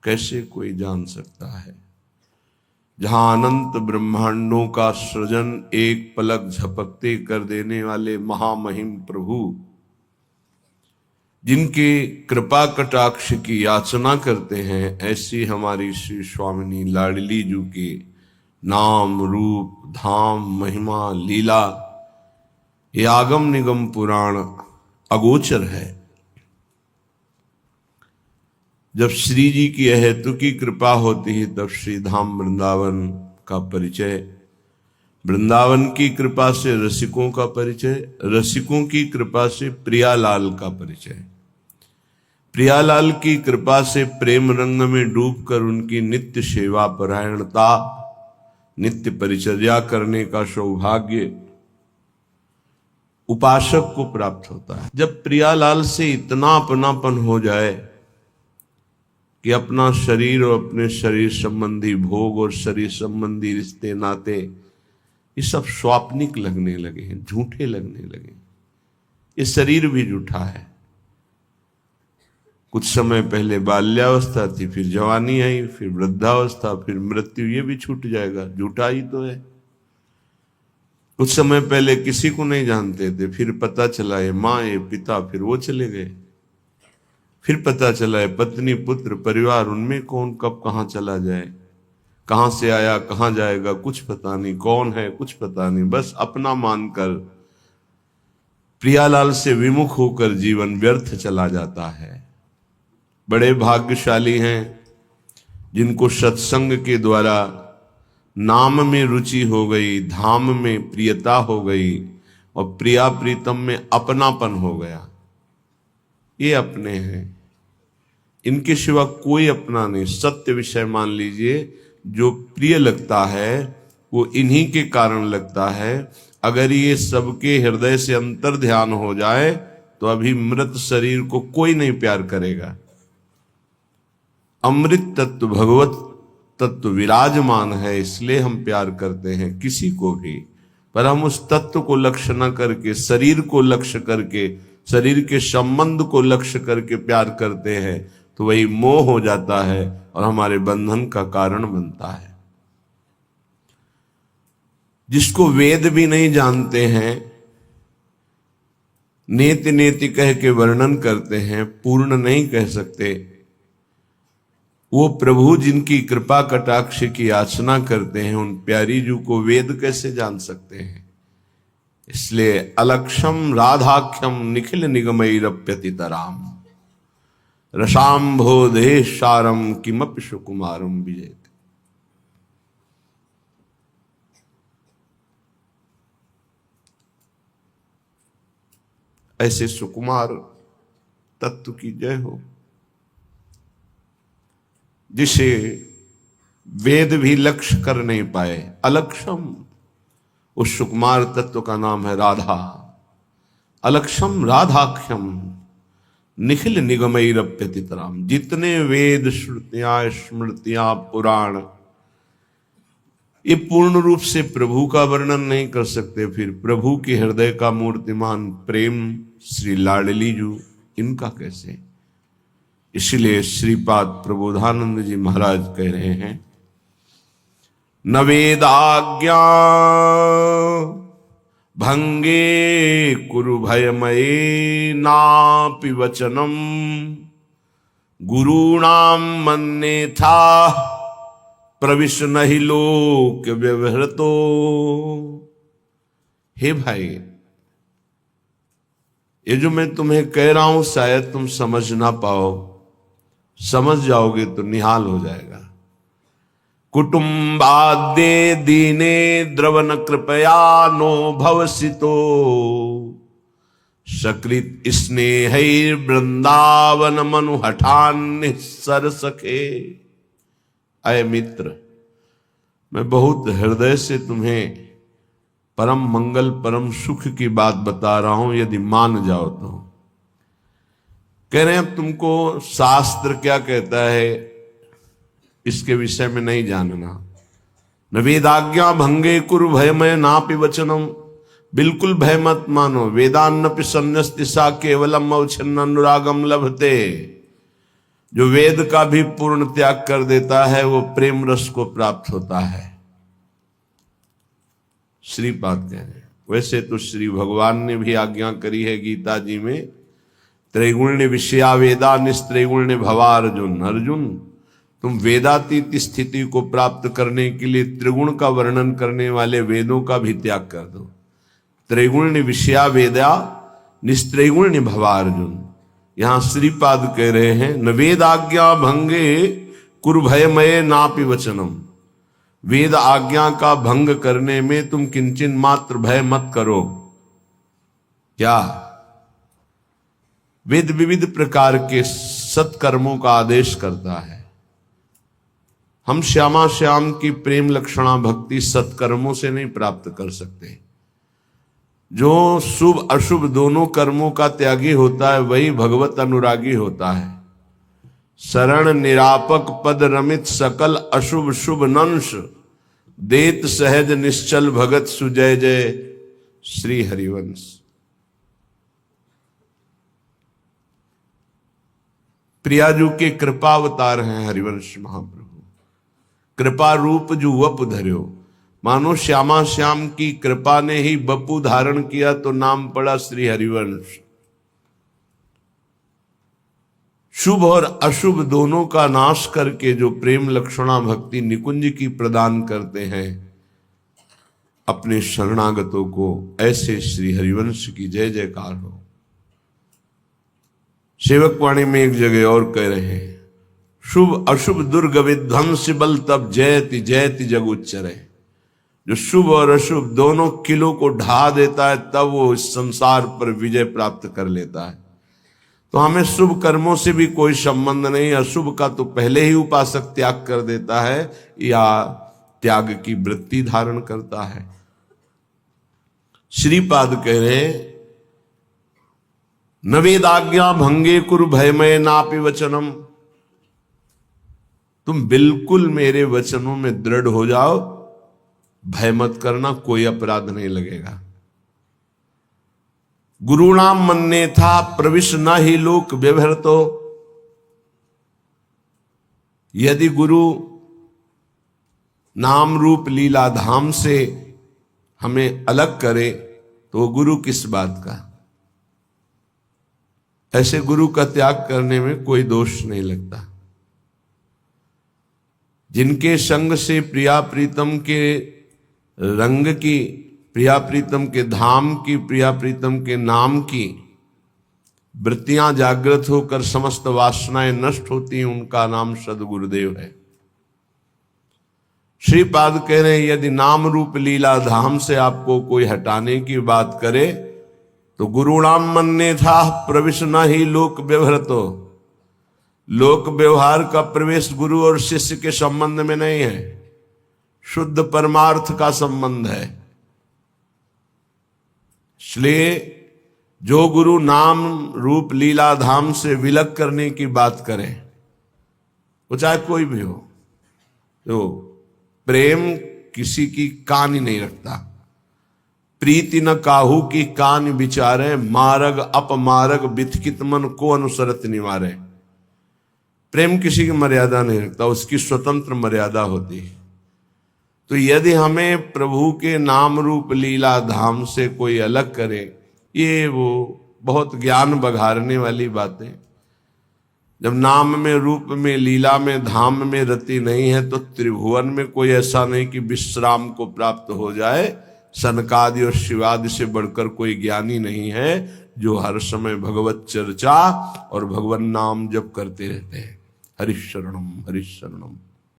कैसे कोई जान सकता है। जहां अनंत ब्रह्मांडों का सृजन एक पलक झपकते कर देने वाले महामहिम प्रभु, जिनके कृपा कटाक्ष की याचना करते हैं, ऐसी हमारी श्री स्वामिनी लाडली जू के नाम रूप धाम महिमा लीला ये आगम निगम पुराण अगोचर है। जब श्री जी की अहेतु की कृपा होती है तब श्री धाम वृंदावन का परिचय, वृंदावन की कृपा से रसिकों का परिचय, रसिकों की कृपा से प्रियालाल का परिचय, प्रियालाल की कृपा से प्रेम रंग में डूबकर उनकी नित्य सेवा परायणता, नित्य परिचर्या करने का सौभाग्य उपासक को प्राप्त होता है। जब प्रियालाल से इतना अपनापन हो जाए कि अपना शरीर और अपने शरीर संबंधी भोग और शरीर संबंधी रिश्ते नाते ये सब स्वाप्निक लगने लगे हैं, झूठे लगने लगे। ये शरीर भी झूठा है। कुछ समय पहले बाल्यावस्था थी, फिर जवानी आई, फिर वृद्धावस्था, फिर मृत्यु, ये भी छूट जाएगा, झूठा ही तो है। कुछ समय पहले किसी को नहीं जानते थे, फिर पता चला ये माँ ये पिता, फिर वो चले गए, फिर पता चला है पत्नी पुत्र परिवार, उनमें कौन कब कहाँ चला जाए, कहाँ से आया कहाँ जाएगा कुछ पता नहीं, कौन है कुछ पता नहीं, बस अपना मानकर प्रियालाल से विमुख होकर जीवन व्यर्थ चला जाता है। बड़े भाग्यशाली हैं जिनको सत्संग के द्वारा नाम में रुचि हो गई, धाम में प्रियता हो गई और प्रिया प्रीतम में अपनापन हो गया। ये अपने हैं, इनके सिवा कोई अपना नहीं। सत्य विषय मान लीजिए, जो प्रिय लगता है वो इन्हीं के कारण लगता है। अगर ये सबके हृदय से अंतर ध्यान हो जाए तो अभी मृत शरीर को कोई नहीं प्यार करेगा। अमृत तत्व भगवत तत्व विराजमान है, इसलिए हम प्यार करते हैं किसी को भी, पर हम उस तत्व को लक्ष्य न करके, शरीर को लक्ष्य करके, शरीर के संबंध को लक्ष्य करके प्यार करते हैं तो वही मोह हो जाता है और हमारे बंधन का कारण बनता है। जिसको वेद भी नहीं जानते हैं, नेति नेति कह के वर्णन करते हैं, पूर्ण नहीं कह सकते, वो प्रभु जिनकी कृपा कटाक्ष की याचना करते हैं, उन प्यारी जू को वेद कैसे जान सकते हैं। इसलिए अलक्षम राधाख्यम निखिल निगमैरप्यतितराम रसाम्भोदेशारम किमपि सुकुमारम विजयते। ऐसे सुकुमार तत्व की जय हो, जिसे वेद भी लक्ष्य कर नहीं पाए। अलक्षम, उस सुकुमार तत्व का नाम है राधा। अलक्षम राधाख्यम निखिल निगमैरप्यतितराम। जितने वेद श्रुतियां स्मृतियां पुराण ये पूर्ण रूप से प्रभु का वर्णन नहीं कर सकते, फिर प्रभु के हृदय का मूर्तिमान प्रेम श्री लाडली जू, इनका कैसे। इसलिए श्रीपाद प्रबोधानंद जी महाराज कह रहे हैं, न वेदाज्ञा भंगे कुरु भयमये नापि वचनम गुरूणाम मन्येथा प्रविश नहि लोक व्यवहृतो। हे भाई, ये जो मैं तुम्हें कह रहा हूं शायद तुम समझ ना पाओ, समझ जाओगे तो निहाल हो जाएगा। कुटुंबाद्ये दीने द्रवन कृपया नो भवसितो सकृत स्नेहैर् वृंदावन मनु हठान्य सर सखे। अय मित्र, मैं बहुत हृदय से तुम्हें परम मंगल परम सुख की बात बता रहा हूं, यदि मान जाओ तो। कह रहे हैं अब तुमको शास्त्र क्या कहता है इसके विषय में नहीं जानना। न वेदाज्ञा भंगे कुरु भयमय नापि वचनम, बिल्कुल भय मत मानो। वेदान्नपि सन्न्यस्ति सा केवलम अवच्छिन्न अनुरागम लभते। जो वेद का भी पूर्ण त्याग कर देता है वो प्रेम रस को प्राप्त होता है। श्रीपाद कह रहे हैं। वैसे तो श्री भगवान ने भी आज्ञा करी है गीता जी में, त्रैगुण्य विषया वेदा निस्त्रैगुण्य भवा अर्जुन। अर्जुन, तुम वेदातीत स्थिति को प्राप्त करने के लिए त्रिगुण का वर्णन करने वाले वेदों का भी त्याग कर दो। त्रैगुण्य विषया वेदा निस्त्रैगुण्य भवा अर्जुन। यहां श्रीपाद कह रहे हैं, न वेद आज्ञा भंगे कुरु भयमय नापि वचनम। वेद आज्ञा का भंग करने में तुम किंचिन मात्र भय मत करो। क्या? वेद विविध प्रकार के सत्कर्मों का आदेश करता है। हम श्यामा श्याम की प्रेम लक्षणा भक्ति सत्कर्मों से नहीं प्राप्त कर सकते। जो शुभ अशुभ दोनों कर्मों का त्यागी होता है वही भगवत अनुरागी होता है। शरण निरापक पद रमित सकल अशुभ शुभ नंश, देत सहज निश्चल भगत सुजय जय श्री हरिवंश। प्रियाजू के कृपा अवतार हैं हरिवंश महाप्रभु। कृपा रूप जो वप धर्यो। मानो श्यामा श्याम की कृपा ने ही बपू धारण किया तो नाम पड़ा श्री हरिवंश। शुभ और अशुभ दोनों का नाश करके जो प्रेम लक्षणा भक्ति निकुंज की प्रदान करते हैं अपने शरणागतों को, ऐसे श्री हरिवंश की जय जयकार हो। सेवक वाणी में एक जगह और कह रहे हैं, शुभ अशुभ दुर्ग विध्वंस बल तब जयति जयति जग उच्चरे। जो शुभ और अशुभ दोनों किलों को ढा देता है तब वो इस संसार पर विजय प्राप्त कर लेता है। तो हमें शुभ कर्मों से भी कोई संबंध नहीं। अशुभ का तो पहले ही उपासक त्याग कर देता है या त्याग की वृत्ति धारण करता है। श्रीपाद कह रहे, न वेदाज्ञा भंगे कुरु भयमय नापि वचनम। तुम बिल्कुल मेरे वचनों में दृढ़ हो जाओ, भय मत करना, कोई अपराध नहीं लगेगा। गुरुणाम मन्ने था प्रविश न ही लोक व्यवहृतो। यदि गुरु नाम रूप लीला धाम से हमें अलग करे तो गुरु किस बात का। ऐसे गुरु का त्याग करने में कोई दोष नहीं लगता। जिनके संग से प्रिया प्रीतम के रंग की, प्रिया प्रीतम के धाम की, प्रिया प्रीतम के नाम की वृत्तियां जागृत होकर समस्त वासनाएं नष्ट होती हैं, उनका नाम सदगुरुदेव है। श्रीपाद कह रहे हैं, यदि नाम रूप लीला धाम से आपको कोई हटाने की बात करे तो गुरुणाम मन्ने था प्रविश न ही लोक व्यवहृतो। लोक व्यवहार का प्रवेश गुरु और शिष्य के संबंध में नहीं है, शुद्ध परमार्थ का संबंध है। इसलिए जो गुरु नाम रूप लीला धाम से विलग करने की बात करे, वो चाहे कोई भी हो, तो प्रेम किसी की कान ही नहीं रखता। प्रीति न काहू की कान विचारे, मारग अपमारग बिथकित मन को अनुसरत निवारे। प्रेम किसी की मर्यादा नहीं रखता, उसकी स्वतंत्र मर्यादा होती है। तो यदि हमें प्रभु के नाम रूप लीला धाम से कोई अलग करे, ये वो बहुत ज्ञान बघारने वाली बातें। जब नाम में रूप में लीला में धाम में रति नहीं है तो त्रिभुवन में कोई ऐसा नहीं कि विश्राम को प्राप्त हो जाए। सनकादि और शिवादि से बढ़कर कोई ज्ञानी नहीं है जो हर समय भगवत चर्चा और भगवन नाम जप करते रहते हैं। हरिशरणम हरिशरणम।